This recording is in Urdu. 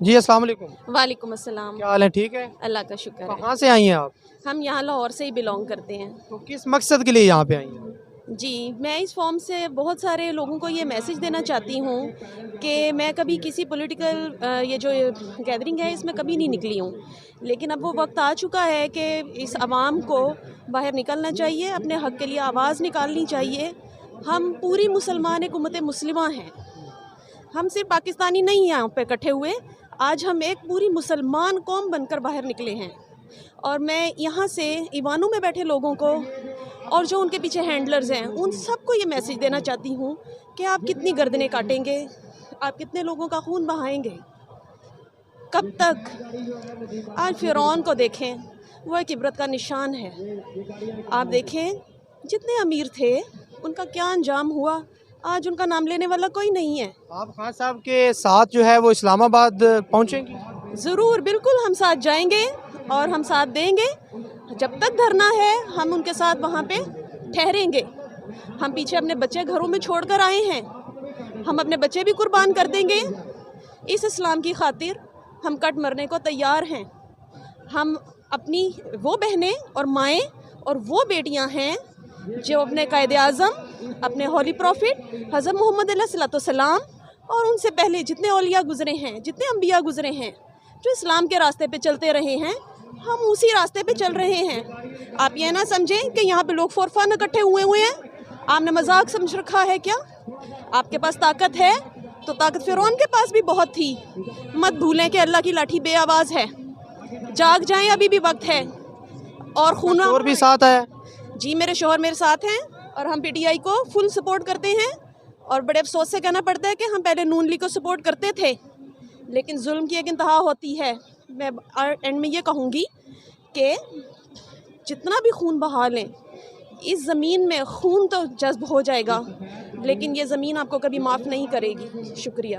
جی السلام علیکم، وعلیکم السلام۔ کیا حال ہے؟ ٹھیک ہے؟ اللہ کا شکر ہے۔ کہاں سے آئی ہیں آپ؟ ہم یہاں لاہور سے ہی بلونگ کرتے ہیں۔ تو کس مقصد کے لیے یہاں پہ آئی ہیں؟ جی میں اس فارم سے بہت سارے لوگوں کو یہ میسج دینا چاہتی ہوں کہ میں کبھی کسی پولیٹیکل یہ جو گیدرنگ ہے اس میں کبھی نہیں نکلی ہوں، لیکن اب وہ وقت آ چکا ہے کہ اس عوام کو باہر نکلنا چاہیے، اپنے حق کے لیے آواز نکالنی چاہیے۔ ہم پوری مسلمان ایک امت مسلمہ ہیں، ہم صرف پاکستانی نہیں ہیں یہاں پہ اکٹھے ہوئے، آج ہم ایک پوری مسلمان قوم بن کر باہر نکلے ہیں۔ اور میں یہاں سے ایوانوں میں بیٹھے لوگوں کو اور جو ان کے پیچھے ہینڈلرز ہیں ان سب کو یہ میسج دینا چاہتی ہوں کہ آپ کتنی گردنیں کاٹیں گے، آپ کتنے لوگوں کا خون بہائیں گے، کب تک؟ آج فرعون کو دیکھیں، وہ ایک عبرت کا نشان ہے۔ آپ دیکھیں جتنے امیر تھے ان کا کیا انجام ہوا، آج ان کا نام لینے والا کوئی نہیں ہے۔ آپ خان صاحب کے ساتھ جو ہے وہ اسلام آباد پہنچیں گی؟ ضرور، بالکل ہم ساتھ جائیں گے اور ہم ساتھ دیں گے، جب تک دھرنا ہے ہم ان کے ساتھ وہاں پہ ٹھہریں گے۔ ہم پیچھے اپنے بچے گھروں میں چھوڑ کر آئے ہیں، ہم اپنے بچے بھی قربان کر دیں گے اس اسلام کی خاطر، ہم کٹ مرنے کو تیار ہیں۔ ہم اپنی وہ بہنیں اور مائیں اور وہ بیٹیاں ہیں جو اپنے قائد اعظم، اپنے ہولی پروفٹ حضرت محمد علیہ الصلوۃ والسلام اور ان سے پہلے جتنے اولیاء گزرے ہیں، جتنے انبیاء گزرے ہیں جو اسلام کے راستے پہ چلتے رہے ہیں، ہم اسی راستے پہ چل رہے ہیں۔ آپ یہ نہ سمجھیں کہ یہاں پہ لوگ فور فن اکٹھے ہوئے ہیں، آپ نے مذاق سمجھ رکھا ہے کیا؟ آپ کے پاس طاقت ہے تو طاقت فرعون کے پاس بھی بہت تھی، مت بھولیں کہ اللہ کی لاٹھی بے آواز ہے، جاگ جائیں ابھی بھی وقت ہے۔ اور خون اور بھی ساتھ ہے؟ جی میرے شوہر میرے ساتھ ہیں اور ہم پی ٹی آئی کو فل سپورٹ کرتے ہیں، اور بڑے افسوس سے کہنا پڑتا ہے کہ ہم پہلے نون لیگ کو سپورٹ کرتے تھے، لیکن ظلم کی ایک انتہا ہوتی ہے۔ میں اینڈ میں یہ کہوں گی کہ جتنا بھی خون بہا لیں، اس زمین میں خون تو جذب ہو جائے گا لیکن یہ زمین آپ کو کبھی معاف نہیں کرے گی۔ شکریہ۔